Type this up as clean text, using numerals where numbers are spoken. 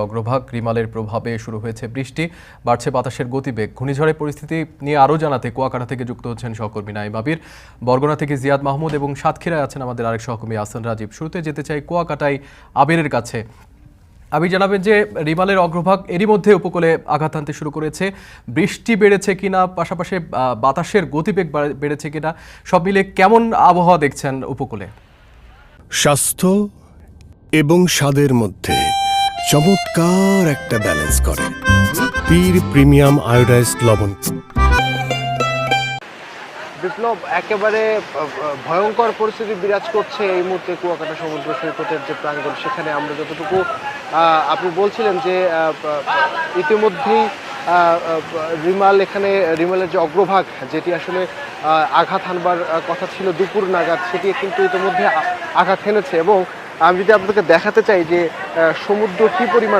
অগ্রভাগ রিমালের প্রভাবে শুরু হয়েছে বৃষ্টি, বাড়ছে বাতাসের গতিবেগ। ঘূর্ণিঝড়ের পরিস্থিতি নিয়ে আরও জানাতে কুয়াকাটা থেকে যুক্ত হচ্ছেন সহকর্মী নাইম আবির, বরগুনা থেকে জিয়াদ মাহমুদ এবং সাতক্ষীরায় আছেন আমাদের আরেক সহকর্মী আহসান রাজীব। শুরুতে যেতে চাই কুয়াকাটায় আবিরের কাছে। আবির, জানাবেন যে রিমালের অগ্রভাগ এরই মধ্যে উপকূলে আঘাত আনতে শুরু করেছে, বৃষ্টি বেড়েছে কিনা, পাশাপাশি বাতাসের গতিবেগ বেড়েছে কিনা, সব মিলে কেমন আবহাওয়া দেখছেন উপকূলে? স্বাস্থ্য এবং স্বাদের মধ্যে চমৎকার একটা ব্যালেন্স করে পীর প্রিমিয়াম আয়োডাইজড লবণ। বিপ্লব, একেবারে ভয়ঙ্কর পরিস্থিতি বিরাজ করছে এই মুহূর্তে কুয়াকাটা সমুদ্র সৈকতের যে প্রাঙ্গণ, সেখানে আমরা যতটুকু আপনি বলছিলেন যে ইতিমধ্যেই রিমালের যে অগ্রভাগ, যেটি আসলে আঘাত হানবার কথা ছিল দুপুর নাগাদ, সেটি কিন্তু ইতিমধ্যে আঘাত হেনেছে। এবং আমি যদি আপনাদেরকে দেখাতে চাই যে সমুদ্র কী পরিমাণ